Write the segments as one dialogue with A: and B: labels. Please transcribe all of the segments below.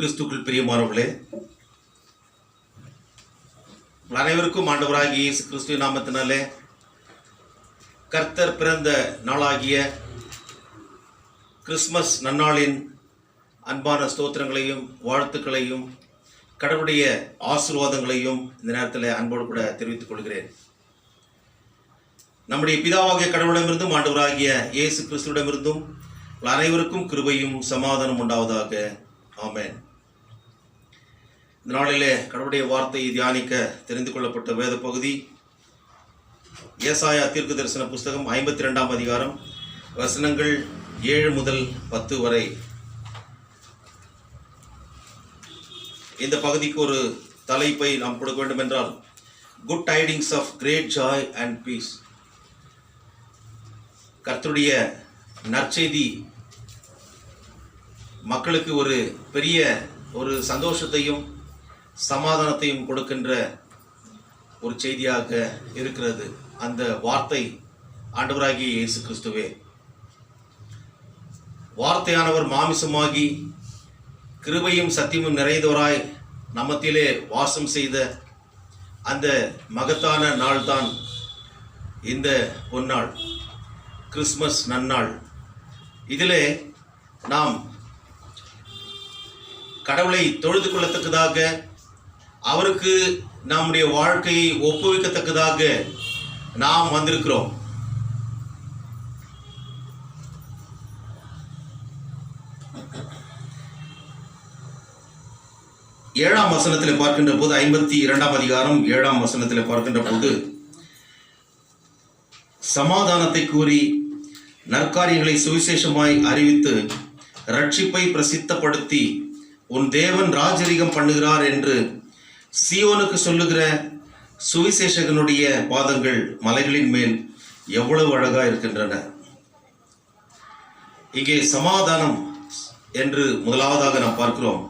A: கிறிஸ்துக்குள் பிரியமானவர்களே, அனைவருக்கும் ஆண்டவராகிய இயேசு கிறிஸ்து நாமத்தினாலே கர்த்தர் பிறந்த நாளாகிய கிறிஸ்மஸ் நன்னாளின் அன்பான ஸ்தோத்திரங்களையும் வாழ்த்துக்களையும் கடவுளுடைய ஆசீர்வாதங்களையும் இந்த நேரத்தில் அன்போடு கூட தெரிவித்துக் கொள்கிறேன். நம்முடைய பிதாவாகிய கடவுளிடமிருந்தும் ஆண்டவராகிய இயேசு கிறிஸ்துவிடமிருந்தும் அனைவருக்கும் கிருபையும் சமாதானம் உண்டாவதாக. ஆமென். இந்த நாளிலே கடவுளுடைய வார்த்தையை தியானிக்க தெரிந்து கொள்ளப்பட்ட வேத பகுதி ஏசாயா தீர்க்க தரிசன புஸ்தகம் 52ஆம் அதிகாரம் வசனங்கள் 7 முதல் 10 வரை. இந்த பகுதிக்கு ஒரு தலைப்பை நாம் கொடுக்க வேண்டும் என்றால், good tidings of great joy and peace. கர்த்தருடைய நற்செய்தி மக்களுக்கு ஒரு பெரிய ஒரு சந்தோஷத்தையும் சமாதானத்தையும் கொடுக்கின்ற ஒரு செய்தியாக இருக்கிறது. அந்த வார்த்தை ஆண்டவராகிய இயேசு கிறிஸ்துவே. வார்த்தையானவர் மாமிசமாகி கிருபையும் சத்தியமும் நிறைந்தவராய் நம்மத்திலே வாசம் செய்த அந்த மகத்தான நாள்தான் இந்த பொன்னாள், கிறிஸ்மஸ் நன்னாள். இதிலே நாம் கடவுளை தொழுது கொள்ளத்தக்கதாக, அவருக்கு நம்முடைய வாழ்க்கையை ஒப்புவிக்கத்தக்கதாக நாம் வந்திருக்கிறோம். ஏழாம் வசனத்தில் பார்க்கின்ற போது, 52ஆம் அதிகாரம் 7ஆம் வசனத்தில் பார்க்கின்ற போது, சமாதானத்தை கூறி நற்காரியங்களை சுவிசேஷமாய் அறிவித்து ரட்சிப்பை பிரசித்தப்படுத்தி உன் தேவன் ராஜரிகம் பண்ணுகிறார் என்று சீயோனுக்கு சொல்லுகிற சுவிசேஷகனுடைய பாதங்கள் மலைகளின் மேல் எவ்வளவு அழகா இருக்கின்றன. இங்கே சமாதானம் என்று முதலாவதாக நாம் பார்க்கிறோம்.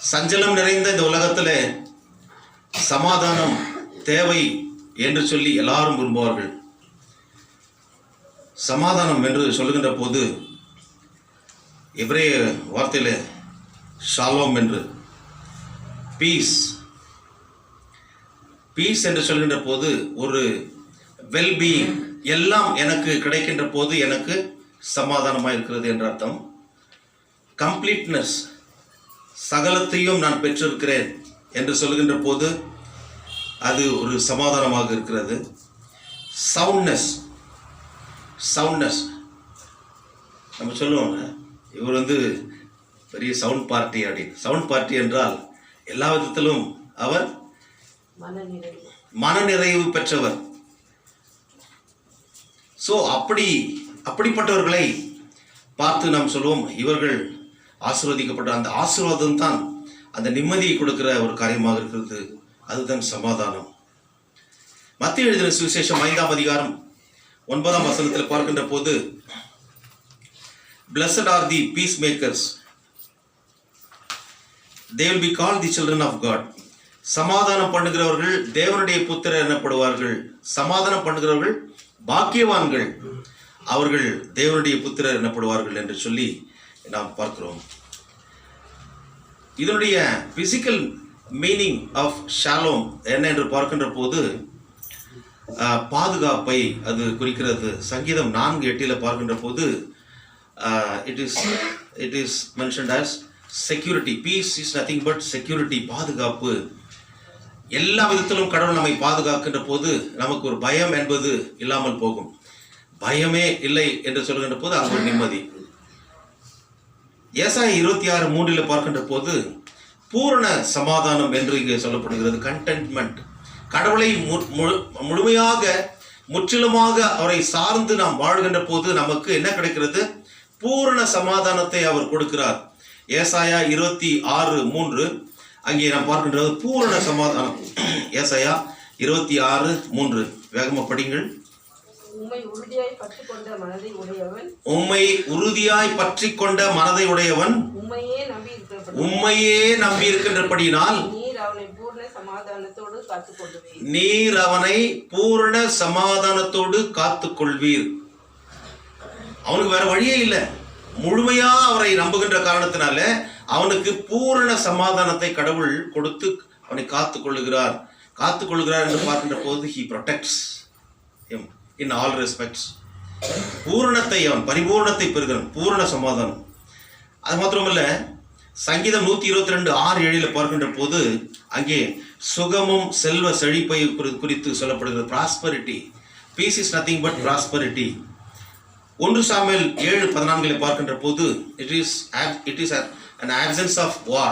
A: சஞ்சலம் நிறைந்த இந்த உலகத்தில் சமாதானம் தேவை என்று சொல்லி எல்லாரும் விரும்புவார்கள். சமாதானம் என்று சொல்லுகின்ற போது எபிரேய வார்த்தையில் ஷாலோம் என்று, பீஸ் பீஸ் என்று சொல்கின்ற போது ஒரு வெல்பீயிங், எல்லாம் எனக்கு கிடைக்கின்ற போது எனக்கு சமாதானமாக இருக்கிறது என்ற அர்த்தம். கம்ப்ளீட்னஸ், சகலத்தையும் நான் பெற்றிருக்கிறேன் என்று சொல்கின்ற போது அது ஒரு சமாதானமாக இருக்கிறது. சவுண்ட்னஸ் நம்ம சொல்லுவோம், இவர் பெரிய சவுண்ட் பார்ட்டி அப்படின்னு. சவுண்ட் பார்ட்டி என்றால் எல்லா விதத்திலும் அவர் மனநிறைவு பெற்றவர். ஸோ அப்படிப்பட்டவர்களை பார்த்து நாம் சொல்லுவோம், இவர்கள் ஆசீர்வதிக்கப்பட்ட அந்த ஆசீர்வாதம் தான் அந்த நிம்மதியை கொடுக்கிற ஒரு காரியமாக இருக்கிறது. அதுதான் சமாதானம். மத்தேயு எழுதின சுவிசேஷம் 5ஆம் அதிகாரம் 9ஆம் வசனத்தில் பார்க்கின்ற போது, blessed are the peacemakers, they will be called the children of God. சமாதானம் பண்ணுகிறவர்கள் தேவனுடைய புத்திரர் எனப்படுவார்கள். சமாதானம் பண்ணுகிறவர்கள் பாக்கியவான்கள், அவர்கள் தேவனுடைய புத்திரர் எனப்படுவார்கள் என்று சொல்லி நாம் பார்க்கிறோம். இதனுடைய பிசிக்கல் மீனிங் ஆஃப் ஷாலோம் என்ன என்று பார்க்கின்ற போது பாதுகாப்பை அது குறிக்கிறது. சங்கீதம் 4:8 பார்க்கின்ற போது it is mentioned as security. Peace is nothing but security, பாதுகாப்பு. எல்லா விதத்திலும் கடவுள் நம்மை பாதுகாக்கின்ற போது நமக்கு ஒரு பயம் என்பது இல்லாமல் போகும். பயமே இல்லை என்று சொல்கின்ற போது அது ஒரு நிம்மதி. ஏசாயா 26:3 பார்க்கின்ற போது பூரண சமாதானம் என்று இங்கே சொல்லப்படுகிறது. கண்டென்ட்மெண்ட், கடவுளை முழுமையாக முற்றிலுமாக அவரை சார்ந்து நாம் வாழ்கின்ற போது நமக்கு என்ன கிடைக்கிறது? பூரண சமாதானத்தை அவர் கொடுக்கிறார். ஏசாயா 26:3 அங்கே நாம் பார்க்கின்றது பூரண சமாதானம். ஏசாயா 26:3 வேகமாக படிங்கள். உம்மை உறுதியாய் பற்றி கொண்ட மனதை உடையவன் உம்மையே நம்பி இருக்கின்றபடியினால் நீர் அவனை பூரண சமாதானத்தோடு காத்துக்கொள்வீர். அவனுக்கு வேற வழியே இல்லை. முழுமையா அவரை நம்புகின்ற காரணத்தினால அவனுக்கு பூரண சமாதானத்தை கடவுள் கொடுத்து அவனை காத்துக்கொள்ளுகிறார் என்று பார்க்கின்ற போது he protects him in all respects. பூரணத்தை அவன் பரிபூர்ணத்தை பெறுகிறான், பூரண சமாதானம். அது மாத்திரமல்ல, சங்கீதம் 122:6-7 பார்க்கின்ற போது அங்கே சுகமும் செல்வ செழிப்பை குறித்து சொல்லப்படுகிறது. Prosperity, peace is nothing but prosperity. 1 Samuel 7:14 பார்க்கின்ற போது it is an absence of war.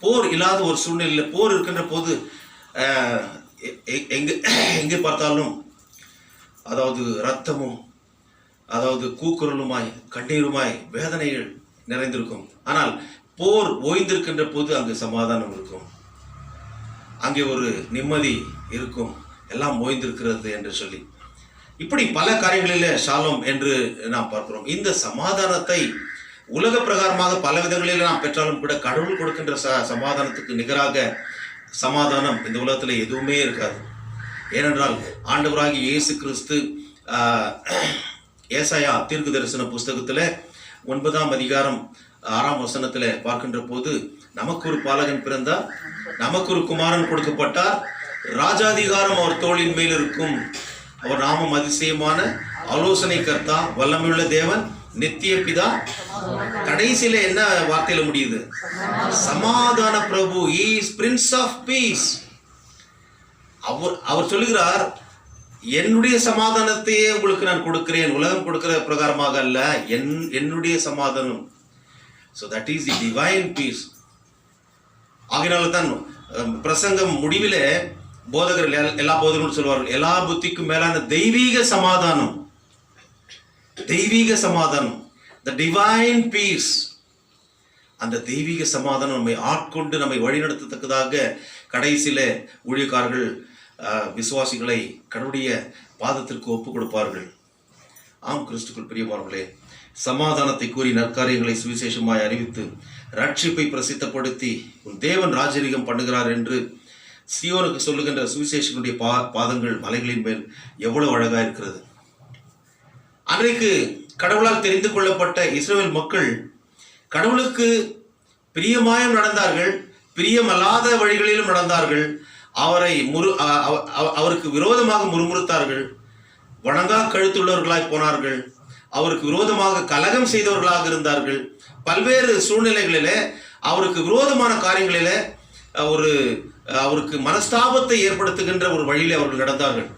A: போர் இல்லாத ஒரு சூழ்நிலையில், போர் இருக்கின்ற போது எங்கே பார்த்தாலும் அதாவது இரத்தமும் அதாவது கூக்குரலுமாய் கண்ணீருமாய் வேதனைகள் நிறைந்திருக்கும். ஆனால் போர் ஓய்ந்திருக்கின்ற போது அங்கு சமாதானம் இருக்கும், அங்கே ஒரு நிம்மதி இருக்கும், எல்லாம் ஓய்ந்திருக்கிறது என்று சொல்லி இப்படி பல காரியங்களிலே ஷாலோம் என்று நாம் பார்க்கிறோம். இந்த சமாதானத்தை உலக பிரகாரமாக பல விதங்களில் நாம் பெற்றாலும் கூட கடவுள் கொடுக்கின்ற சமாதானத்துக்கு நிகராக சமாதானம் இந்த உலகத்தில் எதுவுமே இருக்காது. ஏனென்றால் ஆண்டவராகிய இயேசு கிறிஸ்து ஏசாயா தீர்க்க தரிசன புஸ்தகத்தில் 9ஆம் அதிகாரம் 6ஆம் வசனத்தில் பார்க்கின்ற போது, நமக்கு ஒரு பாலகன் பிறந்தார், நமக்கு ஒரு குமாரன் கொடுக்கப்பட்டார், ராஜாதிகாரம் அவர் தோளின் மேல் இருக்கும், அவர் நாமம் அதிசயமான ஆலோசனை கர்த்தா, வல்லமையுள்ள தேவன், நித்திய பிதா. கடைசியில என்ன வார்த்தையில முடியுது? சமாதான பிரபு, he is prince of peace. அவர் சொல்லுகிறார், என்னுடைய சமாதானத்தையே உங்களுக்கு நான் கொடுக்கிறேன், உலகம் கொடுக்கிற பிரகாரமாக அல்ல, என்னுடைய சமாதானம். so that is the divine peace. ஆகையினால தான் பிரசங்கம் முடிவிலே போதகர்கள், எல்லா போதகர்களும் சொல்வார்கள், எல்லா புத்திக்கும் மேலான தெய்வீக சமாதானம், தெய்வீக சமாதானம், the divine peace. அந்த தெய்வீக சமாதானம் நம்மை ஆட்கொண்டு நம்மை வழிநடத்தத்தக்கதாக கடைசியில ஊழியக்காரர்கள் விசுவாசிகளை கடவுளுடைய பாதத்திற்கு ஒப்பு கொடுப்பார்கள். ஆம் கிறிஸ்துக்குள் பிரியமானவர்களே, சமாதானத்தை கூறி நற்காரியங்களை சுவிசேஷமாய் அறிவித்து ரட்சிப்பை பிரசித்தப்படுத்தி உன் தேவன் ராஜரீகம் பண்ணுகிறார் என்று சியோனுக்கு சொல்லுகின்ற சுவிசேஷனுடைய பாதங்கள் மலைகளின் மேல் எவ்வளவு அழகா இருக்கிறது. அன்றைக்கு கடவுளால் தெரிந்து கொள்ளப்பட்ட இஸ்ரவேல் மக்கள் கடவுளுக்கு பிரியமாயும் நடந்தார்கள், பிரியமல்லாத வழிகளிலும் நடந்தார்கள். அவருக்கு விரோதமாக முறுமுறுத்தார்கள், வணங்கா கழுத்துள்ளவர்களாய் போனார்கள், அவருக்கு விரோதமாக கலகம் செய்தவர்களாக இருந்தார்கள். பல்வேறு சூழ்நிலைகளிலே அவருக்கு விரோதமான காரியங்களிலே அவருக்கு மனஸ்தாபத்தை ஏற்படுத்துகின்ற ஒரு வழியிலே அவர்கள் நடந்தார்கள்.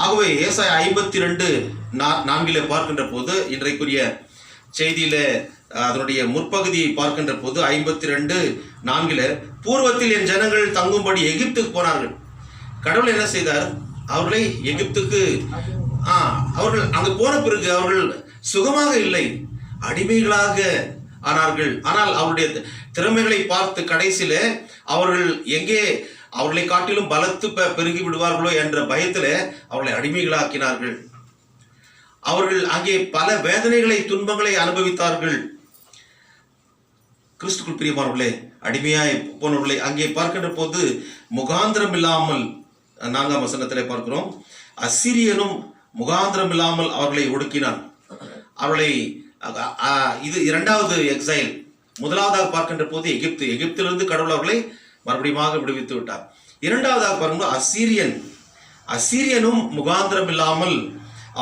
A: ஆகவே ஏசாயா 52:4 பார்க்கின்ற போது, இன்றைக்குரிய செய்தியில அதனுடைய முற்பகுதியை பார்க்கின்ற போது 52:4 பூர்வத்தில் என் ஜனங்கள் தங்கும்படி எகிப்துக்கு போனார்கள். கடவுள் என்ன செய்தார்? அவர்களை எகிப்துக்கு அவர்கள் அங்கு போன பிறகு அவர்கள் சுகமாக இல்லை, அடிமைகளாக ஆனார்கள். ஆனால் அவருடைய திறமைகளை பார்த்து கடைசியில அவர்கள் எங்கே அவர்களை காட்டிலும் பலத்து பெருகி விடுவார்களோ என்ற பயத்தில் அவர்களை அடிமைகளாக்கினார்கள். அவர்கள் அங்கே பல வேதனைகளை, துன்பங்களை அனுபவித்தார்கள். கிறிஸ்துக்குள் பிரியமானவர்களே, அடிமையாய் போனவர்களை அங்கே பார்க்கின்ற போது முகாந்திரம் இல்லாமல் 4ஆம் வசனத்திலே பார்க்கிறோம், அசிரியனும் முகாந்திரம் இல்லாமல் அவர்களை ஒடுக்கினான். அவர்களை இது 2வது எக்ஸைல். முதலாவதாக பார்க்கின்ற போது எகிப்திலிருந்து கடவுள் அவர்களை மறுபடியும் விடுவித்து விட்டார். 2வதாக பாருங்க, அசீரியனும் முகாந்திரம் இல்லாமல்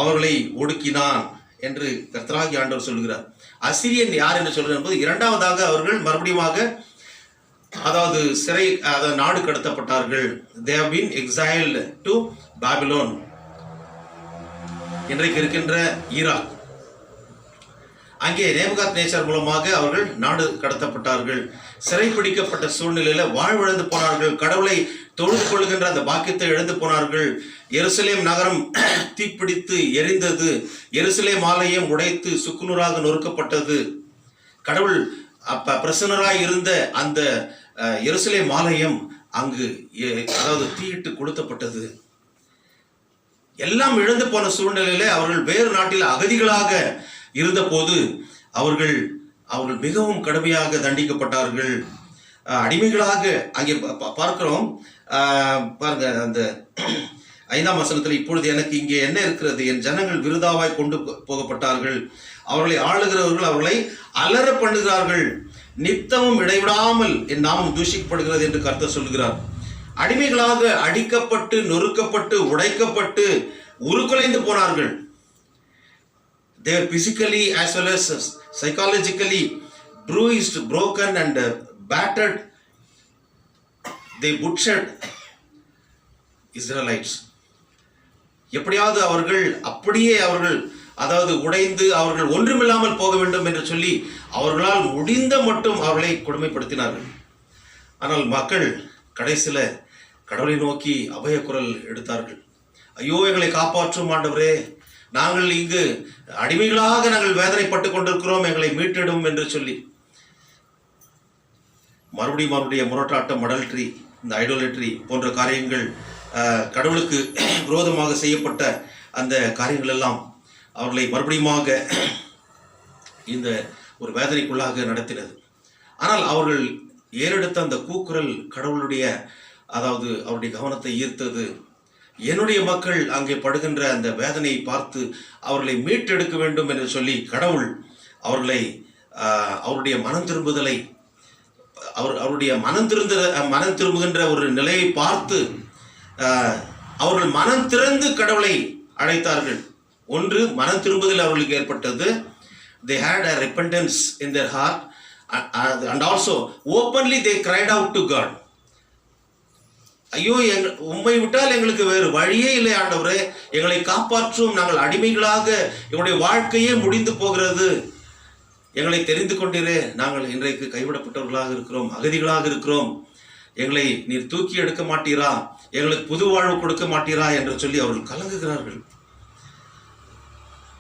A: அவர்களை ஒடுக்கினான் என்று கர்த்தராகிய ஆண்டவர் சொல்கிறார். அசீரியன் யார் என்று சொல்கிறார் போது 2வதாக அவர்கள் மறுபடியும் அதாவது சிறை, நாடு கடத்தப்பட்டார்கள். they have been exiled to Babylon, இன்றைக்கு இருக்கின்ற ஈராக். அங்கே நேபுகாத்நேச்சர் மூலமாக அவர்கள் நாடு கடத்தப்பட்டார்கள். சிறைப்பிடிக்கப்பட்ட சூழ்நிலையில வாழ்விழந்து போனார்கள். கடவுளை தொழுது கொள்கின்ற அந்த பாக்கியத்தை இழந்து போனார்கள். எருசலேம் நகரம் தீப்பிடித்து எரிந்தது. எருசலேம் ஆலயம் உடைத்து சுக்குநூறாக நொறுக்கப்பட்டது. கடவுள் பிரசன்னராய் இருந்த அந்த எருசலேம் ஆலயம் அங்கு அதாவது தீயிட்டு கொளுத்தப்பட்டது. எல்லாம் இழந்து போன சூழ்நிலையில அவர்கள் வேறு நாட்டில் அகதிகளாக இருந்த போது அவர்கள் மிகவும் கடுமையாக தண்டிக்கப்பட்டார்கள், அடிமைகளாக. அங்கே பார்க்கிறோம் பாருங்க, அந்த 5ஆம் வசனத்தில், இப்பொழுது எனக்கு இங்கே என்ன இருக்கிறது? என் ஜனங்கள் விருதாவாய் கொண்டு போகப்பட்டார்கள், அவர்களை ஆளுகிறவர்கள் அவர்களை அலற பண்ணுகிறார்கள். நித்தமும் இடைவிடாமல் என் நாமம் தூஷிக்கப்படுகிறது என்று கர்த்தர் சொல்கிறார். அடிமைகளாக அடிக்கப்பட்டு நொறுக்கப்பட்டு உடைக்கப்பட்டு உருக்குலைந்து போனார்கள். They were physically as well as psychologically bruised, broken and battered. They butchered Israelites. எப்படியாவது அவர்கள் அப்படியே அவர்கள் அதாவது உடைந்து அவர்கள் ஒன்றுமில்லாமல் போக வேண்டும் என்று சொல்லி அவர்களால் முடிந்த மட்டும் அவர்களை கொடுமைப்படுத்தினார்கள். ஆனால் மக்கள் கடைசியில கடவுளை நோக்கி அபய குரல் எடுத்தார்கள். ஐயோ, எங்களை காப்பாற்றும் ஆண்டவரே, நாங்கள் இங்கு அடிமைகளாக நாங்கள் வேதனைப்பட்டு கொண்டிருக்கிறோம், எங்களை மீட்டிடும் என்று சொல்லி மறுபடியும் முரட்டாட்டம், அடல்ட்ரி, இந்த ஐடோலட்ரி போன்ற காரியங்கள், கடவுளுக்கு விரோதமாக செய்யப்பட்ட அந்த காரியங்கள் எல்லாம் அவர்களை மறுபடியுமாக இந்த ஒரு வேதனைக்குள்ளாக நடத்தினது. ஆனால் அவர்கள் ஏறெடுத்த அந்த கூக்குரல் கடவுளுடைய அதாவது அவருடைய கவனத்தை ஈர்த்தது. என்னுடைய மக்கள் அங்கே படுகின்ற அந்த வேதனையை பார்த்து அவர்களை மீட்டெடுக்க வேண்டும் என்று சொல்லி கடவுள் அவர்களை அவருடைய மனம் திரும்புதலை அவருடைய மனம் திரும்புகின்ற ஒரு நிலையை பார்த்து அவர்கள் மனம் திறந்து கடவுளை அழைத்தார்கள். ஒன்று, மனம் திரும்புதல் அவர்களுக்கு ஏற்பட்டது. They had a repentance in their heart and also openly they cried out to God. ஐயோ, உம்மை விட்டால் எங்களுக்கு வேறு வழியே இல்லை ஆண்டவரே, எங்களை காப்பாற்றும், நாங்கள் அடிமைகளாக எங்களுடைய வாழ்க்கையே முடிந்து போகிறது, எங்களை தெரிந்து கொண்டீரே, நாங்கள் இன்றைக்கு கைவிடப்பட்டவர்களாக இருக்கிறோம், அகதிகளாக இருக்கிறோம், எங்களை நீர் தூக்கி எடுக்க மாட்டீரா, எங்களுக்கு புது வாழ்வு கொடுக்க மாட்டீரா என்று சொல்லி அவர்கள் கலங்குகிறார்கள்.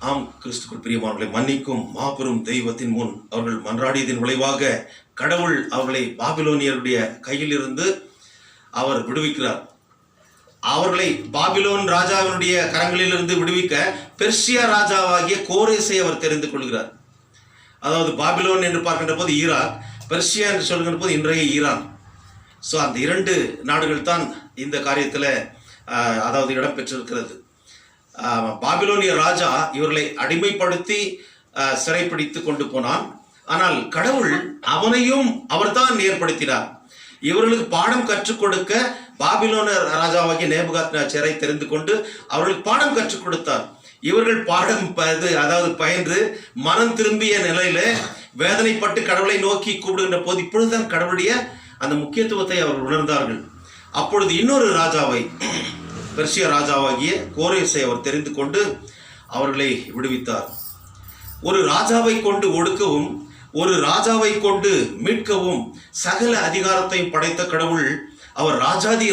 A: ஆம் கிறிஸ்துக்குள் பிரியமானவர்களை, மன்னிக்கும் மாபெரும் தெய்வத்தின் முன் அவர்கள் மன்றாடியதின் விளைவாக கடவுள் அவர்களை பாபிலோனியருடைய கையில் இருந்து அவர் விடுவிக்கிறார். அவர்களை பாபிலோன் ராஜாவினுடைய கரங்களிலிருந்து விடுவிக்க பெர்சியா ராஜாவாகிய கோரேசை அவர் தெரிந்து கொள்கிறார். அதாவது பாபிலோன் என்று பார்க்கின்ற போது ஈராக், பெர்சியா என்று சொல்கின்ற போது இன்றைய ஈரான். ஸோ அந்த இரண்டு நாடுகள் தான் இந்த காரியத்தில் அதாவது இடம்பெற்றிருக்கிறது. பாபிலோனிய ராஜா இவர்களை அடிமைப்படுத்தி சிறைப்பிடித்து கொண்டு போனான். ஆனால் கடவுள் அவனையும் அவர்தான் ஏற்படுத்தினார். இவர்களுக்கு பாடம் கற்றுக் கொடுக்க பாபிலோன ராஜாவாகிய நேபுகாத்நேச்சரை தெரிந்து கொண்டு அவர்களுக்கு பாடம் கற்றுக் கொடுத்தார். இவர்கள் பாடம் அதாவது பயின்று மனம் திரும்பிய நிலையில வேதனைப்பட்டு கடவுளை நோக்கி கூப்பிடுகின்ற போது இப்பொழுதுதான் கடவுளுடைய அந்த முக்கியத்துவத்தை அவர்கள் உணர்ந்தார்கள். அப்பொழுது இன்னொரு ராஜாவை, பெர்சியா ராஜாவாகிய கோரேசை அவர் தெரிந்து கொண்டு அவர்களை விடுவித்தார். ஒரு ராஜாவை கொண்டு ஒடுக்கவும் ஒரு ராஜாவை கொண்டு மீட்கவும் சகல அதிகாரத்தையும் படைத்த கடவுள் அவர் ராஜாதி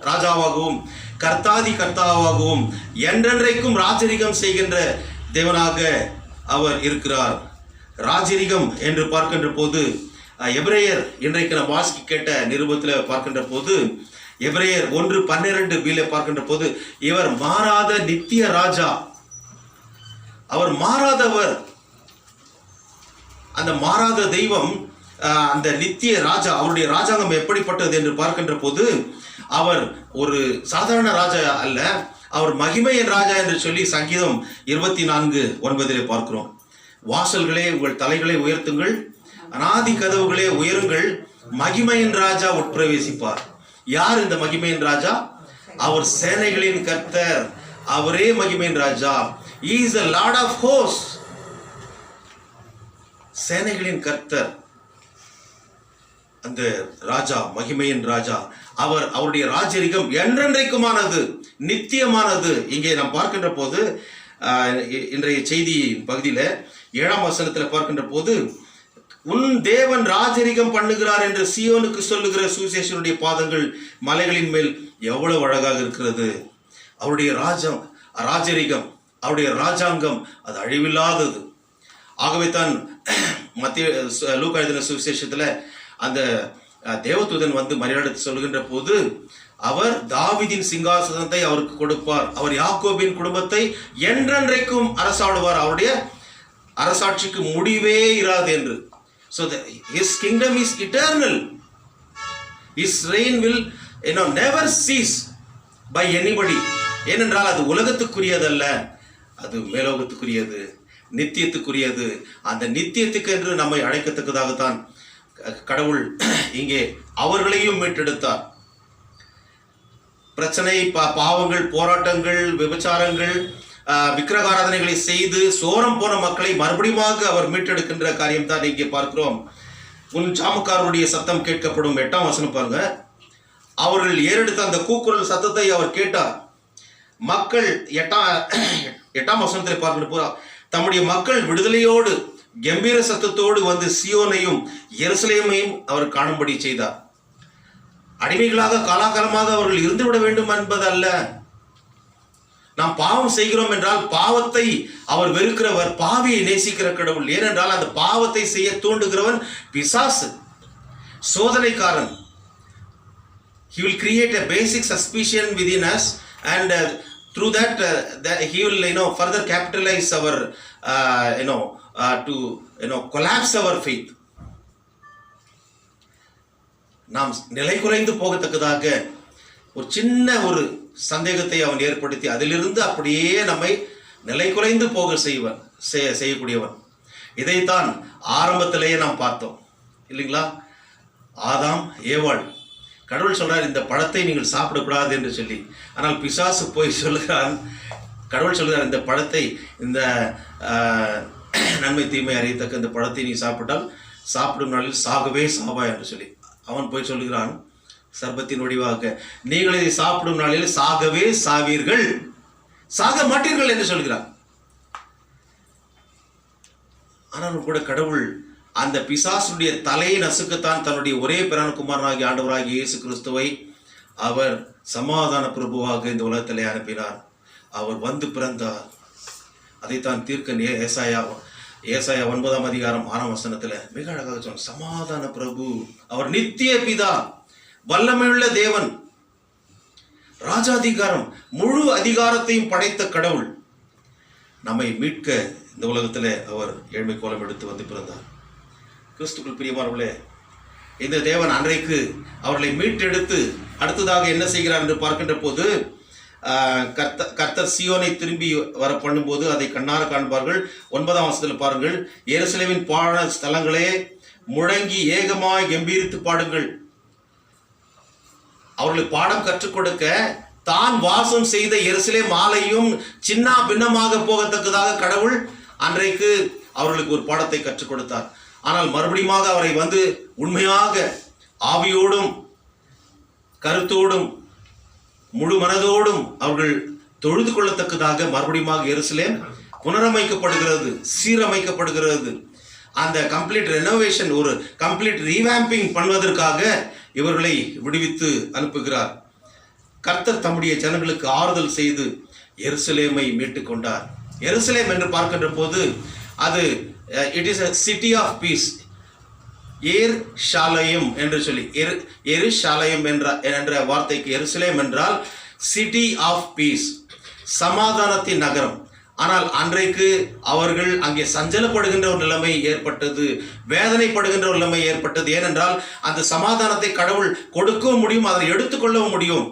A: ராஜாவாகவும் கர்த்தாதி கர்த்தாவாகவும் என்றென்றைக்கும் ராஜரிகம் செய்கின்ற தேவனாக அவர் இருக்கிறார். ராஜரிகம் என்று பார்க்கின்ற போது எபிரேயர் இன்றைக்கு நாம் வாசிக்க கேட்ட நிருபத்தில் பார்க்கின்ற போது எபிரேயர் 1:12 பார்க்கின்ற போது இவர் மாறாத நித்திய ராஜா, அவர் மாறாதவர். அந்த மாறாத தெய்வம், அந்த நித்திய ராஜா, அவருடைய ராஜாங்கம் எப்படிப்பட்டது என்று பார்க்கின்ற போது அவர் ஒரு சாதாரண ராஜா அல்ல, அவர் மகிமையின் ராஜா என்று சொல்லி சங்கீதம் 24:9 பார்க்கிறோம். வாசல்களே உங்கள் தலைகளை உயர்த்துங்கள், அநாதி கதவுகளே உயருங்கள், மகிமையின் ராஜா உட்பிரவேசிப்பார். யார் இந்த மகிமையின் ராஜா? அவர் சேனைகளின் கர்த்தர், அவரே மகிமையின் ராஜா. He is the Lord of hosts. சேனைகளின் கர்த்தர் அந்த ராஜா, மகிமையின் ராஜா. அவருடைய ராஜரிகம் என்றென்றைக்குமானது, நித்தியமானது. இங்கே நாம் பார்க்கின்ற போது இன்றைய செய்தி பகுதியில் 7ஆம் வசனத்தில் பார்க்கின்ற போது உன் தேவன் ராஜரிகம் பண்ணுகிறார் என்று சியோனுக்கு சொல்லுகிற சுவிசேஷனுடைய பாதங்கள் மலைகளின் மேல் எவ்வளவு அழகாக இருக்கிறது. அவருடைய ராஜரிகம், அவருடைய ராஜாங்கம் அது அழிவில்லாதது. ஆகவே தான் லூக்கா எழுதின சுவிசேஷத்தில் அந்த தேவதூதன் வந்து மரியாதை சொல்கின்ற போது அவர் தாவீதின் சிங்காசனத்தை அவருக்கு கொடுப்பார், அவர் யாக்கோபின் குடும்பத்தை என்றென்றைக்கும் அரசாடுவார், அவருடைய அரசாட்சிக்கு முடிவே இராது என்று. So his kingdom is eternal. His reign will never cease by anybody. ஏனென்றால் அது உலகத்துக்குரியதல்ல, அது மேலோகத்துக்குரியது. நித்தியத்துக்குரியது. அந்த நித்தியத்துக்கு என்று நம்மை அழைக்கத்தக்கதாகத்தான் கடவுள் இங்கே அவர்களையும் மீட்டெடுத்தார். பிரச்சனை, பாவங்கள், போராட்டங்கள், விபச்சாரங்கள், விக்கிரகாராதனைகளை செய்து சோரம் போன மக்களை மறுபடியும் அவர் மீட்டெடுக்கின்ற காரியம் தான் இங்கே பார்க்கிறோம். உன் சாமுக்காரருடைய சத்தம் கேட்கப்படும். 8ஆம் வசனம் பாருங்க. அவர்கள் ஏறெடுத்த அந்த கூக்குரல் சத்தத்தை அவர் கேட்டார். மக்கள் 8ஆம் வசனத்தில் பார்க்கிற தம்முடைய மக்கள் விடுதலையோடு கம்பீர சத்தத்தோடு வந்து சியோனையும் எருசலேமையும் அவர் காணும்படி செய்தார். அடிமைகளாக காலாகாலமாக அவர்கள் இருந்துவிட வேண்டும் என்பதல்ல. நாம் பாவம் செய்கிறோம் என்றால் பாவத்தை அவர் வெறுக்கிறவர், பாவியை நேசிக்கிற கடவுள். ஏனென்றால் அந்த பாவத்தை செய்ய தூண்டுகிறவன் பிசாசு, சோதனைக்காரன். He will create a basic suspicion within us, and through that he will further capitalize our to collapse our faith. நாம் நிலை குலைந்து போகத்தக்கதாக ஒரு சின்ன ஒரு சந்தேகத்தை அவன் ஏற்படுத்தி அதிலிருந்து அப்படியே நம்மை நிலை குலைந்து போக செய்யக்கூடியவன். இதைத்தான் ஆரம்பத்திலேயே நாம் பார்த்தோம் இல்லைங்களா? ஆதாம் ஏவாள், கடவுள் சொல்றார் இந்த பழத்தை நீங்கள் சாப்பிடக்கூடாது என்று சொல்லி. ஆனால் பிசாசு போய் சொல்லுகிறான், கடவுள் சொல்கிறார் இந்த பழத்தை, இந்த நன்மை தீமை அறியத்தக்க இந்த பழத்தை நீ சாப்பிட்டால் சாப்பிடும் நாளில் சாகவே சாவா என்று சொல்லி. அவன் போய் சொல்லுகிறான் சர்பத்தின் வடிவாக, நீங்கள் இதை சாப்பிடும் நாளில் சாகவே சாவீர்கள், சாக மாட்டீர்கள் என்று சொல்கிறான். ஆனாலும் கூட கடவுள் அந்த பிசாசுடைய தலையை நசுக்கத்தான் தன்னுடைய ஒரே பிரான குமாரனாகிய ஆண்டவராகிய இயேசு கிறிஸ்துவை அவர் சமாதான பிரபுவாக இந்த உலகத்திலே அனுப்பினார். அவர் வந்து பிறந்தார். அதைத்தான் தீர்க்கன் ஏசாயா 9ஆம் அதிகாரம் 6ஆம் வசனத்துல மிக அழகாக சொன்ன, சமாதான பிரபு, அவர் நித்திய பிதா, வல்லமையுள்ள தேவன், ராஜாதிகாரம், முழு அதிகாரத்தையும் படைத்த கடவுள் நம்மை மீட்க இந்த உலகத்தில் அவர் ஏழ்மை கோலம் எடுத்து வந்து பிறந்தார். கிறிஸ்துக்குள் பிரியமானவர்களே, இந்த தேவன் அன்றைக்கு அவர்களை மீட்டெடுத்து அடுத்ததாக என்ன செய்கிறார் என்று பார்க்கின்ற போது, கர்த்தர் சியோனை திரும்பி வர பண்ணும்போது அதை கண்ணார காண்பார்கள். 9ஆம் வசனத்தில் பாருங்கள், எருசலேமின் பாழ ஸ்தலங்களே முழங்கி ஏகமாய் கம்பீரித்து பாடுங்கள். அவர்களுக்கு பாடம் கற்றுக் கொடுக்க தான் வாசம் செய்த எருசலேம் ஆலயம் சின்ன பின்னமாக போகத்தக்கதாக கடவுள் அன்றைக்கு அவர்களுக்கு ஒரு பாடத்தை கற்றுக் கொடுத்தார். ஆனால் மறுபடியும் அவரை வந்து உண்மையாக ஆவியோடும் கருத்தோடும் முழு மனதோடும் அவர்கள் தொழுது கொள்ளத்தக்கதாக மறுபடியும் எருசலேம் புனரமைக்கப்படுகிறது, சீரமைக்கப்படுகிறது. அந்த கம்ப்ளீட் ரெனோவேஷன், ஒரு கம்ப்ளீட் ரீவாம்பிங் பண்ணுவதற்காக இவர்களை விடுவித்து அனுப்புகிறார். கர்த்தர் தம்முடைய ஜனங்களுக்கு ஆறுதல் செய்து எருசலேமை மீட்டு கொண்டார். எருசலேம் என்று பார்க்கின்ற போது அது it is a city of peace. ஏர் ஷாலயம் என்று சொல்லி, எரு ஷாலயம் என்ற வார்த்தைக்கு எருசலேம் என்றால் சிட்டி ஆஃப் பீஸ், சமாதானத்தின் நகரம். ஆனால் அன்றைக்கு அவர்கள் அங்கே சஞ்சலப்படுகின்ற ஒரு நிலைமை ஏற்பட்டது, வேதனைப்படுகின்ற ஒரு நிலைமை ஏற்பட்டது. ஏனென்றால் அந்த சமாதானத்தை கடவுள் கொடுக்கவும் முடியும், அதை எடுத்துக்கொள்ளவும் முடியும்.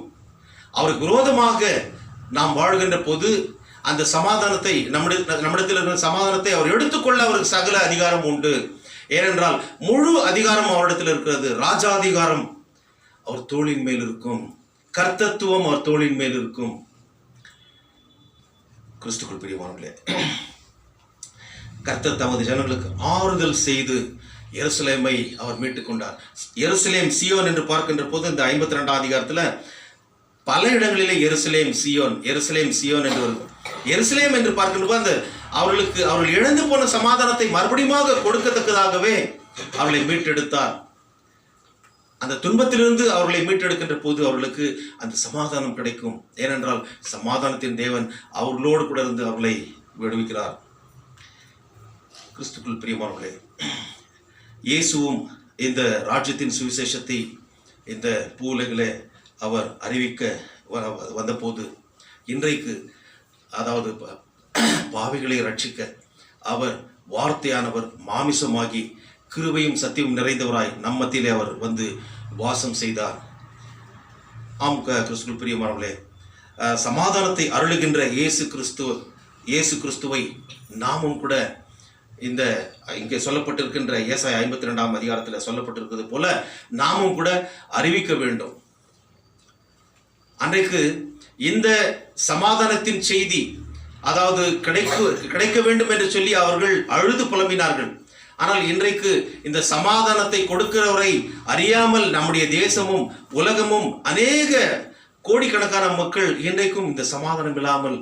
A: அவருக்கு விரோதமாக நாம் வாழ்கின்ற போது அந்த சமாதானத்தை நம்மிடத்தில் இருக்கிற சமாதானத்தை அவர் எடுத்துக்கொள்ள அவருக்கு சகல அதிகாரம் உண்டு. ஏனென்றால் முழு அதிகாரம் அவரிடத்தில் இருக்கிறது. ராஜாதிகாரம் அவர் தோளின் மேல் இருக்கும், கர்த்தத்துவம் அவர் தோளின் மேல் இருக்கும். கிறிஸ்துக்குள் பிரியமானவர்களே, கர்த்தர் தமது ஜனங்களுக்கு ஆறுதல் செய்து எருசலேமை அவர் மீட்டுக் கொண்டார். எருசலேம் சியோன் என்று பார்க்கின்ற போது இந்த 52ஆம் அதிகாரத்தில் பல இடங்களிலே எருசலேம் சியோன், எருசலேம் சியோன் என்று வரும். எருசலேம் என்று பார்க்கின்ற போது அந்த அவர்கள் இழந்து போன சமாதானத்தை மறுபடியும் கொடுக்கத்தக்கதாகவே அவர்களை மீட்டெடுத்தார். அந்த துன்பத்திலிருந்து அவர்களை மீட்டெடுக்கின்ற போது அவர்களுக்கு அந்த சமாதானம் கிடைக்கும். ஏனென்றால் சமாதானத்தின் தேவன் அவர்களோடு கூட இருந்து அவர்களை விடுவிக்கிறார். கிறிஸ்துக்குள் பிரியமானவர்களே, இயேசுவும் இந்த ராஜ்யத்தின் சுவிசேஷத்தை இந்த பூவுலகிலே அவர் அறிவிக்க வந்தபோது, இன்றைக்கு அதாவது பாவிகளை ரட்சிக்க அவர் வார்த்தையானவர் மாமிசமாகி கிருபையும் சத்தியம் நிறைந்தவராய் நம்மத்திலே அவர் வந்து வாசம் செய்தார். ஆம் கிறிஸ்துவுக்குள் பிரியமானவர்களே, சமாதானத்தை அருளுகின்ற இயேசு கிறிஸ்து இயேசு கிறிஸ்துவை நாமும் கூட இந்த இங்கே சொல்லப்பட்டிருக்கின்ற ஏசாயா 52ஆம் அதிகாரத்தில் சொல்லப்பட்டிருக்கிறது போல நாமும் கூட அறிவிக்க வேண்டும். அன்றைக்கு இந்த சமாதானத்தின் செய்தி, அதாவது கிடைக்க வேண்டும் என்று சொல்லி அவர்கள் அழுது புலம்பினார்கள். ஆனால் இன்றைக்கு இந்த சமாதானத்தை கொடுக்கிறவரை அறியாமல் நம்முடைய தேசமும் உலகமும் அநேக கோடிக்கணக்கான மக்கள் இன்றைக்கும் இந்த சமாதானம் இல்லாமல்,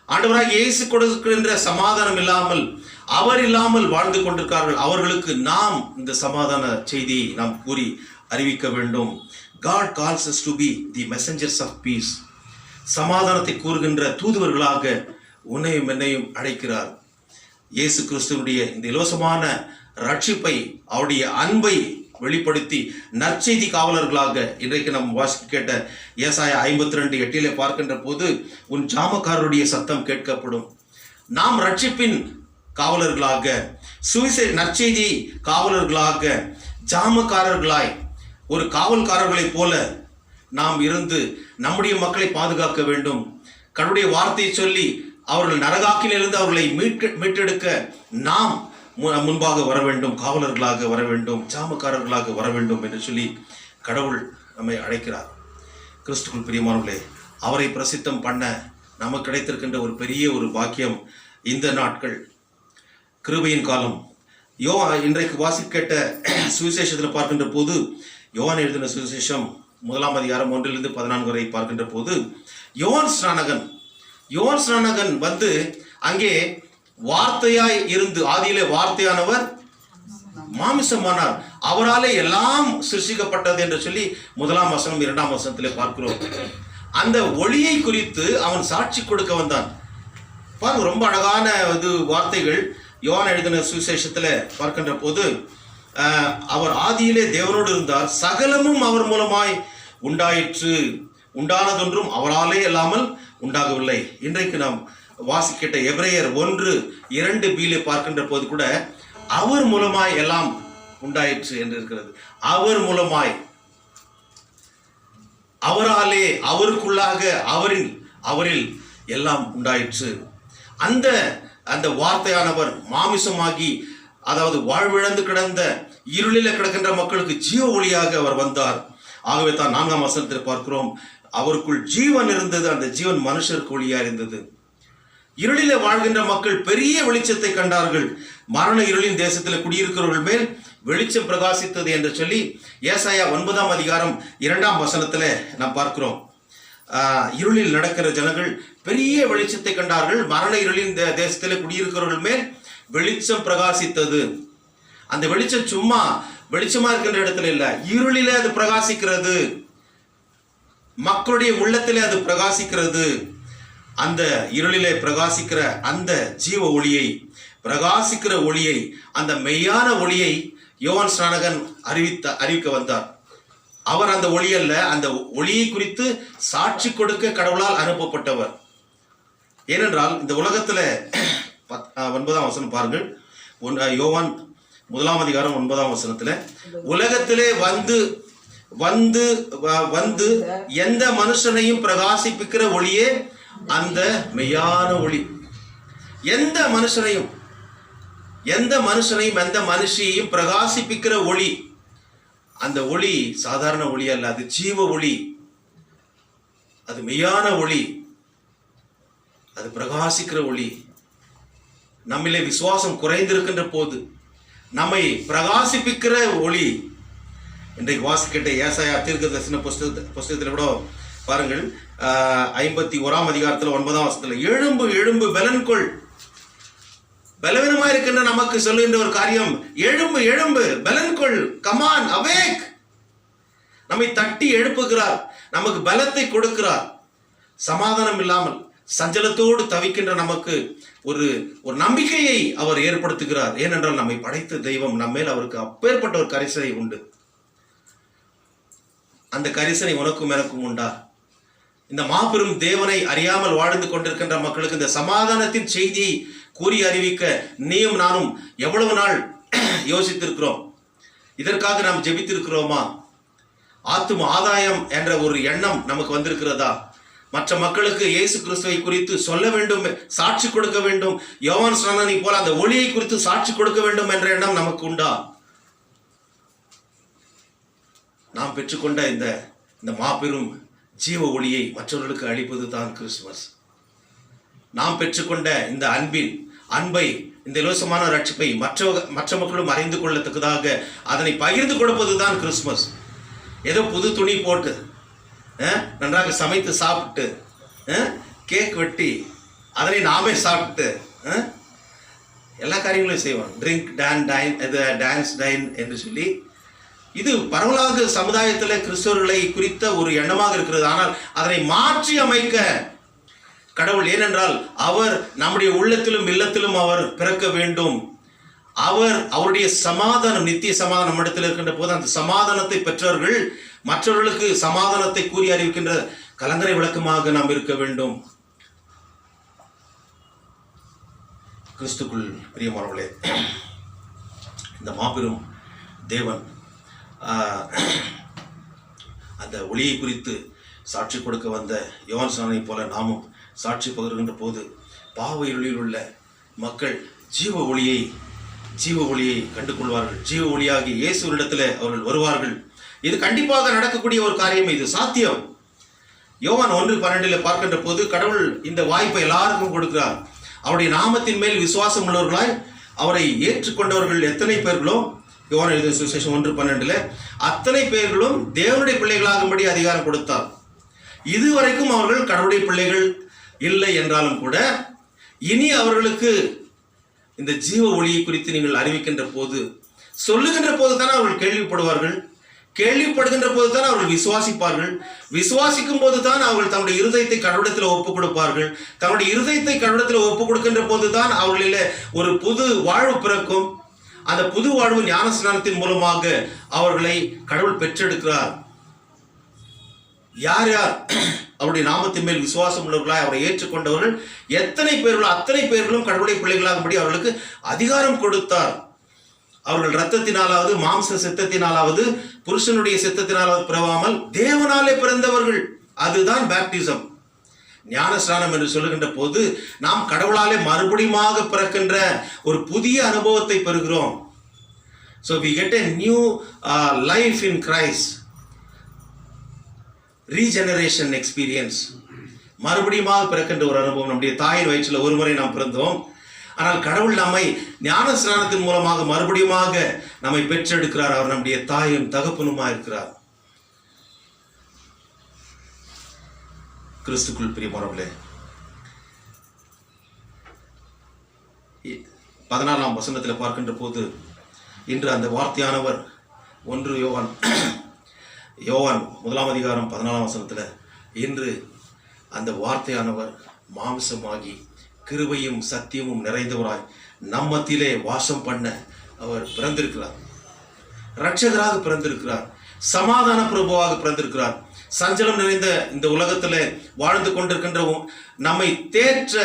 A: ஆண்டவராக இயேசு கொடுக்கின்ற சமாதானம் இல்லாமல், அவர் இல்லாமல் வாழ்ந்து கொண்டிருக்கிறார்கள். அவர்களுக்கு நாம் இந்த சமாதான செய்தியை நாம் கூறி அறிவிக்க வேண்டும். God calls us to be the messengers of peace. சமாதானத்தை கூறுகின்ற தூதுவர்களாக உன்னையும் என்னையும் அழைக்கிறார். இயேசு கிறிஸ்துவனுடைய இந்த இலவசமான ரட்சிப்பை, அவருடைய அன்பை வெளிப்படுத்தி நற்செய்தி காவலர்களாக இன்றைக்கு நாம் வாசிக்க கேட்ட ஏசாயா 52:8 பார்க்கின்ற போது, உன் ஜாமக்காரருடைய சத்தம் கேட்கப்படும். நாம் ரட்சிப்பின் காவலர்களாக, நற்செய்தி காவலர்களாக, ஜாமக்காரர்களாய், ஒரு காவல்காரர்களைப் போல நாம் இருந்து நம்முடைய மக்களை பாதுகாக்க வேண்டும். கடவுளுடைய வார்த்தையை சொல்லி அவர்கள் நரகாக்கிலிருந்து அவர்களை மீட்டெடுக்க நாம் முன்பாக வர வேண்டும், காவலர்களாக வர வேண்டும், ஜாமக்காரர்களாக வர வேண்டும் என்று சொல்லி கடவுள் நம்மை அழைக்கிறார். கிறிஸ்துக்குள் பிரியமானவர்களே, அவரை பிரசித்தம் பண்ண நமக்கு கிடைத்திருக்கின்ற ஒரு பெரிய ஒரு பாக்கியம் இந்த நாட்கள், கிருபையின் காலம். இன்றைக்கு வாசிக்க கேட்ட சுவிசேஷத்தில் பார்க்கின்ற போது, யோவான் எழுதின சுவிசேஷம் 1ஆம் அதிகாரம் 1-14 வரை பார்க்கின்ற போது, யோவான் ஸ்நானகன் வந்து அங்கே வார்த்தையாய் இருந்து, ஆதியிலே வார்த்தையானவர் மாமிசமானார், அவராலே எல்லாம் சிருஷ்டிக்கப்பட்டது என்று சொல்லி 1ஆம் வசனம் 2ஆம் வசனத்திலே பார்க்கிறோம். அந்த ஒளியை குறித்து அவன் சாட்சி கொடுக்க வந்தான். பாருங்க, ரொம்ப அழகான வார்த்தைகள் யோவான் எழுதின சுவிசேஷத்தில் பார்க்கின்ற போது, அவர் ஆதியிலே தேவனோடு இருந்தார், சகலமும் அவர் மூலமாய் உண்டாயிற்று, உண்டானதொன்றும் அவராலே இல்லாமல் உண்டாகவில்லை. இன்றைக்கு நாம் வாசிக்கிட்ட எபிரேயர் 1:2b பார்க்கின்ற போது கூட அவர் மூலமாய் எல்லாம் உண்டாயிற்று என்று இருக்கிறது. அவர் மூலமாய், அவராலே, அவருக்குள்ளாக, அவரில் எல்லாம் உண்டாயிற்று. அந்த வார்த்தையானவர் மாமிசமாகி, அதாவது வாழ்விழந்து கிடந்த இருளில கிடக்கின்ற மக்களுக்கு ஜீவ ஒளியாக அவர் வந்தார். ஆகவே தான் 4ஆம் வசனத்தில் பார்க்கிறோம், அவருக்குள் ஜீவன் இருந்தது, அந்த ஜீவன் மனுஷருக்கு ஒளியா இருந்தது. இருளில வாழ்கின்ற மக்கள் பெரிய வெளிச்சத்தை கண்டார்கள், மரண இருளின் தேசத்தில் குடியிருக்கிறவர்கள் மேல் வெளிச்சம் பிரகாசித்தது என்று சொல்லி ஏசாயா 9ஆம் அதிகாரம் 2ஆம் வசனத்தில் நாம் பார்க்கிறோம். இருளில் நடக்கிற ஜனங்கள் பெரிய வெளிச்சத்தை கண்டார்கள், மரண இருளின் தேசத்தில் குடியிருக்கிறவர்கள் மேல் வெளிச்சம் பிரகாசித்தது. அந்த வெளிச்சம் சும்மா வெளிச்சமா இருக்கின்ற இடத்துல இல்ல, இருளிலே அது பிரகாசிக்கிறது, மக்களுடைய உள்ளத்திலே அது பிரகாசிக்கிறது. அந்த இருளிலே பிரகாசிக்கிற அந்த ஜீவ ஒளியை, பிரகாசிக்கிற ஒளியை, அந்த மெய்யான ஒளியை யோவான் ஸ்நானகன் அறிவிக்க வந்தார். அவர் அந்த ஒளி அல்ல, அந்த ஒளியை குறித்து சாட்சி கொடுக்க கடவுளால் அனுப்பப்பட்டவர். ஏனென்றால் இந்த உலகத்துல 9ஆம் வசனம் பாருங்கள், யோவான் 1ஆம் அதிகாரம் 9ஆம் வசனத்துல, உலகத்திலே வந்து வந்து வந்து எந்த மனுஷனையும் பிரகாசிப்பிக்கிற ஒளியே அந்த மெய்யான ஒளி. எந்த மனுஷனையும் எந்த மனுஷியையும் பிரகாசிப்பிக்கிற ஒளி. அந்த ஒளி சாதாரண ஒளி அல்ல, அது ஜீவ ஒளி, அது மெய்யான ஒளி, அது பிரகாசிக்கிற ஒளி. நம்மிலே விசுவாசம் குறைந்திருக்கின்ற போது நம்மை பிரகாசிப்பிக்கிற ஒளி. இன்றைக்கு வாசிக்கிட்ட ஏசாயா தீர்க்கதரிசன புஸ்தகத்தில் கூட பாருங்கள், 51ஆம் அதிகாரத்தில் 9ஆம் வசனத்தில், எழும்பு எழும்பு பலன்கொள். பலவீனமாக இருக்கின்ற நமக்கு சொல்லுகின்ற ஒரு காரியம், எழும்பு எழும்பு பலன்கொள், கமான் அவேக். நம்மை தட்டி எழுப்புகிறார், நமக்கு பலத்தை கொடுக்கிறார். சமாதானம் இல்லாமல் சஞ்சலத்தோடு தவிக்கின்ற நமக்கு ஒரு நம்பிக்கையை அவர் ஏற்படுத்துகிறார். ஏனென்றால் நம்மை படைத்த தெய்வம் நம்மேல் அவருக்கு அப்பேற்பட்ட ஒரு கரிசனை உண்டு. அந்த கரிசனை உனக்கும் எனக்கும் உண்டா? இந்த மாபெரும் தேவனை அறியாமல் வாழ்ந்து கொண்டிருக்கின்ற மக்களுக்கு இந்த சமாதானத்தின் செய்தியை கூறி அறிவிக்க நீயும் நானும் எவ்வளவு நாள் யோசித்திருக்கிறோம்? இதற்காக நாம் ஜெபித்திருக்கிறோமா? ஆத்தும ஆதாயம் என்ற ஒரு எண்ணம் நமக்கு வந்திருக்கிறதா? மற்ற மக்களுக்கு இயேசு கிறிஸ்துவை குறித்து சொல்ல வேண்டும், சாட்சி கொடுக்க வேண்டும். யோவான் ஸ்நானனை போல அந்த ஒளியை குறித்து சாட்சி கொடுக்க வேண்டும் என்ற எண்ணம் நமக்கு உண்டா? நாம் பெற்றுக்கொண்ட இந்த மாபெரும் ஜீவ ஒளியை மற்றவர்களுக்கு அளிப்பது தான் கிறிஸ்துமஸ். நாம் பெற்றுக்கொண்ட இந்த அன்பை, இந்த இலவசமான ரட்சிப்பை மற்ற மக்களும் அறிந்து கொள்ளத்தக்கதாக அதனை பகிர்ந்து கொடுப்பது தான் கிறிஸ்துமஸ். ஏதோ புது துணி போட்டு நன்றாக சமைத்து சாப்பிட்டு கேக் வெட்டி அதனை நாமே சாப்பிட்டு எல்லா காரியங்களையும் செய்வோம். ட்ரிங்க் டான்ஸ் டைன் என்று சொல்லி இது பரவலாக சமுதாயத்தில் கிறிஸ்தவர்களை குறித்த ஒரு எண்ணமாக இருக்கிறது. ஆனால் அதனை மாற்றி அமைக்க கடவுள், ஏனென்றால் அவர் நம்முடைய உள்ளத்திலும் இல்லத்திலும் அவர் பிறக்க வேண்டும். அவருடைய சமாதானம், நித்திய சமாதானம் நம்மிடத்தில் இருக்கின்ற போது அந்த சமாதானத்தை பெற்றவர்கள் மற்றவர்களுக்கு சமாதானத்தை கூறி அறிவிக்கின்ற கலங்கரை விளக்கமாக நாம் இருக்க வேண்டும். கிறிஸ்துக்குள் பிரியமானவர்களே, இந்த மாபெரும் தேவன் அந்த ஒளியை குறித்து சாட்சி கொடுக்க வந்த யோவான் ஸ்நானனை போல நாமும் சாட்சி பகிர்கின்ற போது பாவ இருளில் உள்ள மக்கள் ஜீவ ஒளியை கண்டுகொள்வார்கள். ஜீவ ஒளியாகி இயேசுவிடத்தில் அவர்கள் வருவார்கள். இது கண்டிப்பாக நடக்கக்கூடிய ஒரு காரியம், இது சாத்தியம். யோவான் 1:12 பார்க்கின்ற போது கடவுள் இந்த வாய்ப்பை எல்லாருக்கும் கொடுக்கிறார். அவருடைய நாமத்தின் மேல் விசுவாசம் உள்ளவர்களாய் அவரை ஏற்றுக்கொண்டவர்கள் எத்தனை பேர்களோ, யோவான் எழுதிய சுவிசேஷம் 1:12 அத்தனை பேர்களும் தேவனுடைய பிள்ளைகளாகும்படி அதிகாரம் கொடுத்தார். இதுவரைக்கும் அவர்கள் கடவுளுடைய பிள்ளைகள் இல்லை என்றாலும் கூட இனி அவர்களுக்கு இந்த ஜீவ ஒளியை குறித்து நீங்கள் அறிவிக்கின்ற போது, சொல்லுகின்ற போது தானே அவர்கள் கேள்விப்படுவார்கள். கேள்விப்படுகின்ற போது தான் அவர்கள் விசுவாசிப்பார்கள். விசுவாசிக்கும் போது தான் அவர்கள் தங்களுடைய இருதயத்தை கடவுளத்தில் ஒப்புக் கொடுப்பார்கள். தங்களுடைய இருதயத்தை கடவுளத்தில் ஒப்புக் கொடுக்கின்ற போது தான் அவர்களில் ஒரு புது வாழ்வு பிறக்கும். அந்த புது வாழ்வு ஞானஸ்நானத்தின் மூலமாக அவர்களை கடவுள் பெற்றெடுக்கிறார். யார் அவருடைய நாமத்தின் மேல் விசுவாசம் உள்ளவர்களாய் அவரை ஏற்றுக்கொண்டவர்கள் எத்தனை பேர்களோ அத்தனை பேர்களும் கடவுளுடைய பிள்ளைகளாகும்படி அவர்களுக்கு அதிகாரம் கொடுத்தார். அவர்கள் இரத்தத்தினாலாவது மாம்ச சித்தத்தினாலாவது புருஷனுடைய சித்தத்தினாலாவது பிறவாமல் தேவனாலே பிறந்தவர்கள். அதுதான் பேப்டிசம். ஞானஸ்நானம் என்று சொல்லுகின்ற போது நாம் கடவுளாலே மறுபடியுமாக பிறக்கின்ற ஒரு புதிய அனுபவத்தை பெறுகிறோம். So we get a new life in Christ. Regeneration experience. மறுபடியுமாக பிறக்கின்ற ஒரு அனுபவம். நம்முடைய தாயின் வயிற்றில் ஒரு முறை நாம் பிறந்தோம். ஆனால் கடவுள் நம்மை ஞான ஸ்நானத்தின் மூலமாக மறுபடியுமாக நம்மை பெற்றெடுக்கிறார். அவர் நம்முடைய தாயும் தகப்பனுமா இருக்கிறார். கிறிஸ்துக்குள் பிரியமானவர்களே, 14ஆம் வசனத்தில் பார்க்கின்ற போது இன்று அந்த வார்த்தையானவர் 1 யோவான் 1ஆம் அதிகாரம் 14ஆம் வசனத்தில் இன்று அந்த வார்த்தையானவர் மாம்சமாகி கிருபையும் சத்தியமும் நிறைந்தவராய் நம்மத்திலே வாசம் பண்ண அவர் பிறந்திருக்கிறார். இரட்சகராக பிறந்திருக்கிறார். சமாதான பிரபுவாக பிறந்திருக்கிறார். சஞ்சலம் நிறைந்த இந்த உலகத்தில் வாழ்ந்து கொண்டிருக்கின்ற நம்மை தேற்ற,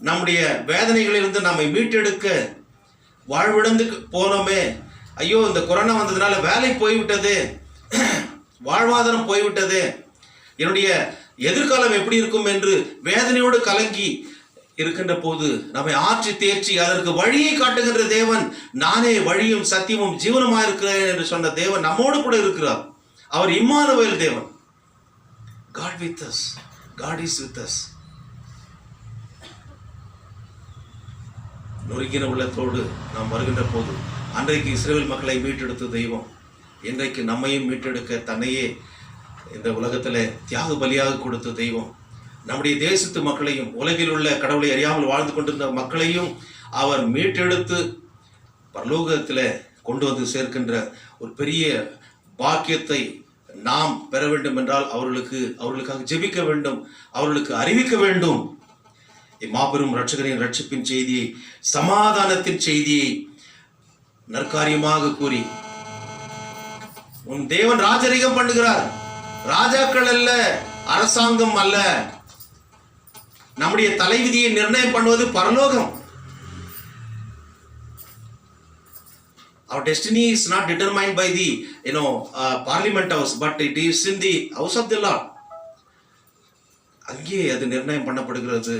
A: நம்முடைய வேதனைகளிலிருந்து நம்மை மீட்டெடுக்க வாழ்விழந்து போனோமே, ஐயோ இந்த கொரோனா வந்ததுனால வேலை போய்விட்டது, வாழ்வாதாரம் போய்விட்டது, என்னுடைய எதிர்காலம் எப்படி இருக்கும் என்று வேதனையோடு கலங்கி இருக்கின்ற போது நம்மை ஆற்றி தேற்றி அதற்கு வழியை காட்டுகின்ற தேவன், நானே வழியும் சத்தியமும் ஜீவனமாக இருக்கிறேன் என்று சொன்ன தேவன் நம்மோடு கூட இருக்கிறார். அவர் இம்மானுவேல் தேவன். God with us. God is with us. நொறுங்கின உள்ளத்தோடு நாம் வருகின்ற போது அன்றைக்கு இஸ்ரவேல் மக்களை மீட்டெடுத்த தெய்வம் இன்றைக்கு நம்மையும் மீட்டெடுக்க தன்னையே இந்த உலகத்தில் தியாக பலியாக கொடுத்த தெய்வம் நம்முடைய தேசத்து மக்களையும் உலகில் உள்ள கடவுளை அறியாமல் வாழ்ந்து கொண்டிருந்த மக்களையும் அவர் மீட்டெடுத்து பரலோகத்தில் கொண்டு வந்து சேர்க்கின்ற ஒரு பெரிய பாக்கியத்தை நாம் பெற வேண்டும் என்றால் அவர்களுக்காக ஜெபிக்க வேண்டும், அவர்களுக்கு அறிவிக்க வேண்டும். மாபெரும் இரட்சகரின் ரட்சிப்பின் செய்தியை, சமாதானத்தின் செய்தியை நற்காரியமாக கூறி, உன் தேவன் ராஜரீகம் பண்ணுகிறார். ராஜாக்கள் அல்ல, அரசாங்கம் அல்ல. நம்முடைய தலைவிதியை நிர்ணயம் பண்ணுவது பரலோகம். Our destiny is not determined by the parliament house, but it is in the house of the Lord. அங்கே அது நிர்ணயம் பண்ணப்படுகிறது.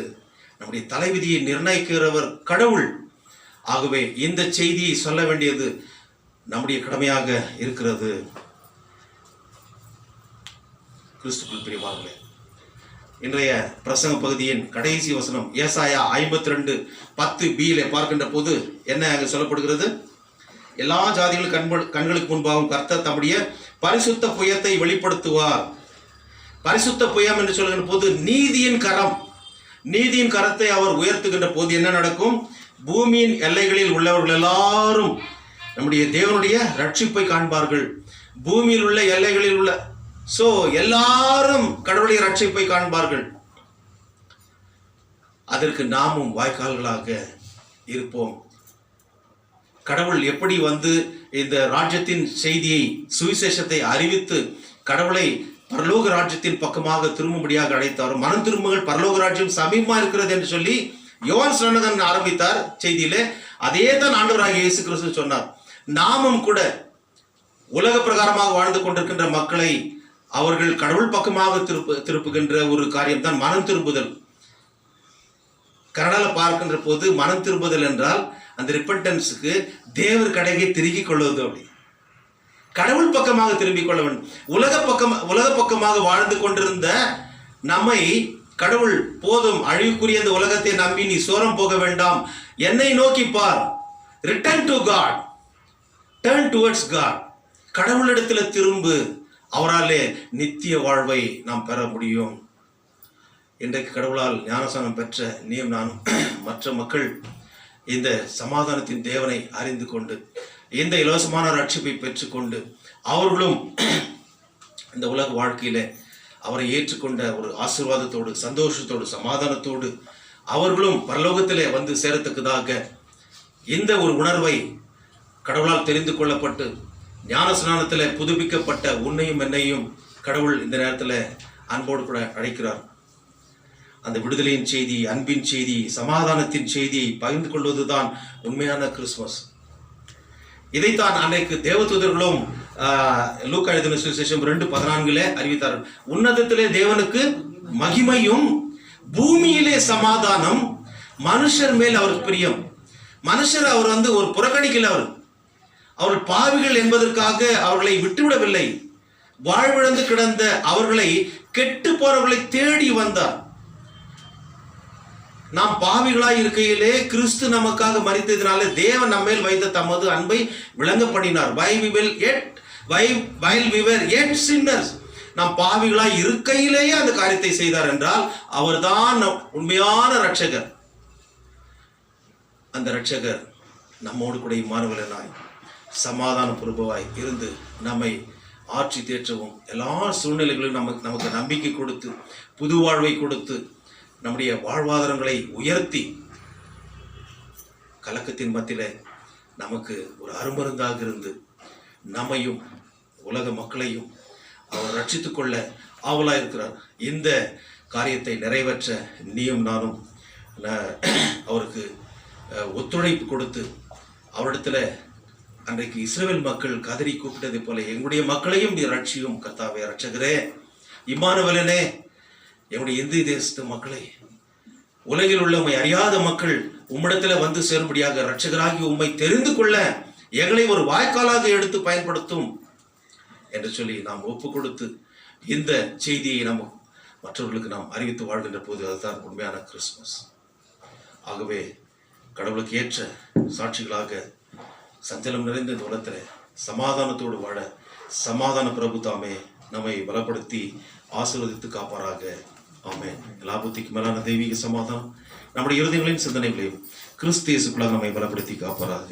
A: நம்முடைய தலைவிதியை நிர்ணயிக்கிறவர் கடவுள். ஆகவே இந்த செய்தியை சொல்ல வேண்டியது நம்முடைய கடமையாக இருக்கிறது. கிறிஸ்துக்குள் பிரியமானவர்களே, இன்றைய பிரசங்க பகுதியின் கடைசி வசனம் ஏசாயா 52:10b பார்க்கின்ற போது என்ன அங்கு சொல்லப்படுகிறது? எல்லா ஜாதிகளும் கண்களுக்கு முன்பாகவும் கர்த்தர் தம்முடைய பரிசுத்த புயத்தை வெளிப்படுத்துவார். பரிசுத்த புயம் என்று சொல்கின்ற போது நீதியின் கரம். நீதியின் கரத்தை அவர் உயர்த்துகின்ற போது என்ன நடக்கும்? பூமியின் எல்லைகளில் உள்ளவர்கள் எல்லாரும் நம்முடைய தேவனுடைய ரட்சிப்பை காண்பார்கள். பூமியில் உள்ள எல்லைகளில் உள்ள எல்லாரும் கடவுளுடைய ரட்சிப்பை காண்பார்கள். அதற்கு நாமும் வாய்க்கால்களாக இருப்போம். கடவுள் எப்படி இந்த ராஜ்யத்தின் செய்தியை, சுவிசேஷத்தை அறிவித்து கடவுளை பரலோக ராஜ்யத்தின் பக்கமாக திரும்பும்படியாக அழைத்தாரோ, மனம் திரும்புங்கள், பரலோக ராஜ்யம் சமீபமா இருக்கிறது என்று சொல்லி யோவான் ஸ்நானகன் ஆரம்பித்தார் செய்தியிலே. அதே தான் ஆண்டவராகிய இயேசு கிறிஸ்து சொன்னார். நாமும் கூட உலக பிரகாரமாக வாழ்ந்து கொண்டிருக்கின்ற மக்களை அவர்கள் கடவுள் பக்கமாக திருப்புகின்ற ஒரு காரியம் தான் மனம் திரும்புதல். கனடால பார்க்கின்ற போது மனம் திரும்புதல் என்றால் அந்த ரிப்பன்டன்ஸுக்கு தேவர் கடையை திருகிக் கொள்வது. அப்படி கடவுள் பக்கமாக திரும்பிக் கொள்ள வேண்டும். உலக பக்கமாக வாழ்ந்து கொண்டிருந்த நம்மை கடவுள், போதும், அழிவுக்குரிய இந்த உலகத்தை நம்பி நீ சோரம் போக வேண்டாம், என்னை நோக்கி பார், return to God, turn towards God, கடவுளிடத்தில் திரும்பு, அவராலே நித்திய வாழ்வை நாம் பெற முடியும். இன்றைக்கு கடவுளால் ஞானஸ்நானம் பெற்ற நீயும் நானும் மற்ற மக்கள் இந்த சமாதானத்தின் தேவனை அறிந்து கொண்டு இந்த இலவசமான ரட்சிப்பை பெற்றுக்கொண்டு அவர்களும் இந்த உலக வாழ்க்கையில அவரை ஏற்றுக்கொண்ட ஒரு ஆசீர்வாதத்தோடு, சந்தோஷத்தோடு, சமாதானத்தோடு அவர்களும் பரலோகத்திலே சேரத்தக்கதாக இந்த ஒரு உணர்வை கடவுளால் தெரிந்து கொள்ளப்பட்டு ஞான ஸ்நானத்தில் புதுப்பிக்கப்பட்ட உன்னையும் என்னையும் கடவுள் இந்த நேரத்தில் அன்போடு கூட அழைக்கிறார். அந்த விடுதலையின் செய்தி, அன்பின் செய்தி, சமாதானத்தின் செய்தியை பகிர்ந்து கொள்வதுதான் உண்மையான கிறிஸ்துமஸ். இதைத்தான் அன்றைக்கு தேவதூதர்களும் லூக்கா எழுதின சுவிசேஷம் 2:14 அறிவித்தார்கள். உன்னதத்திலே தேவனுக்கு மகிமையும் பூமியிலே சமாதானம், மனுஷர் மேல் அவருக்கு பிரியம். மனுஷர் அவர் ஒரு புறக்கணிக்கல. அவர்கள் பாவிகள் என்பதற்காக அவர்களை விட்டுவிடவில்லை. வாழ்விழந்து கிடந்த அவர்களை, கெட்டு போறவர்களை தேடி வந்தார். நாம் பாவிகளாய் இருக்கையிலே கிறிஸ்து நமக்காக மரித்ததினாலே தேவன் நம்மேல் வைத்த தமது அன்பை விளங்க பண்ணினார். while we were yet sinners, நாம் பாவிகளாய் இருக்கையிலேயே அந்த காரியத்தை செய்தார் என்றால் அவர்தான் உண்மையான ரட்சகர். அந்த ரட்சகர் நம்மோடு கூட இம்மானுவேலனாய் சமாதான பிரபுவாய் இருந்து நம்மை ஆட்சி தேற்றவும், எல்லா சூழ்நிலைகளிலும் நமக்கு நம்பிக்கை கொடுத்து, புது வாழ்வை கொடுத்து, நம்முடைய வாழ்வாதாரங்களை உயர்த்தி, கலக்கத்தின் மத்தியில நமக்கு ஒரு அருமருந்தாக இருந்து நம்மையும் உலக மக்களையும் அவர் ரட்சித்துக் கொள்ள ஆவலாக இருக்கிறார். இந்த காரியத்தை நிறைவேற்ற நீயும் நானும் அவருக்கு ஒத்துழைப்பு கொடுத்து, அவரிடத்துல அன்றைக்கு இஸ்ரவேல் மக்கள் கதறி கூப்பிட்டதை போல எங்களுடைய மக்களையும் நீ ரட்சியும் கர்த்தாவே, ரட்சகரே, இம்மானுவேலனே, என்னுடைய இந்திய தேசத்து மக்களை, உலகில் உள்ள உம்மை அறியாத மக்கள் உம்மிடத்துல சேரும்படியாக ரட்சகராகி உம்மை தெரிந்து கொள்ள எங்களை ஒரு வாய்க்காலாக எடுத்து பயன்படுத்தும் என்று சொல்லி நாம் ஒப்பு கொடுத்து இந்த செய்தியை மற்றவர்களுக்கு நாம் அறிவித்து வாழ்கின்ற போது அதுதான் உண்மையான கிறிஸ்துமஸ். ஆகவே கடவுளுக்கு ஏற்ற சாட்சிகளாக சஞ்சலம் நிறைந்த இந்த உலகத்துல சமாதானத்தோடு வாழ சமாதான பிரபு தாமே நம்மை பலப்படுத்தி ஆசீர்வதித்து காப்பாராக. ஆமென். எல்லா புத்திக்கு மேலான தெய்வீக சமாதானம் நம்முடைய இருதயங்களையும் சிந்தனைகளையும் கிறிஸ்து இயேசுக்குள்ளாக நம்மை பலப்படுத்தி காப்பாராக.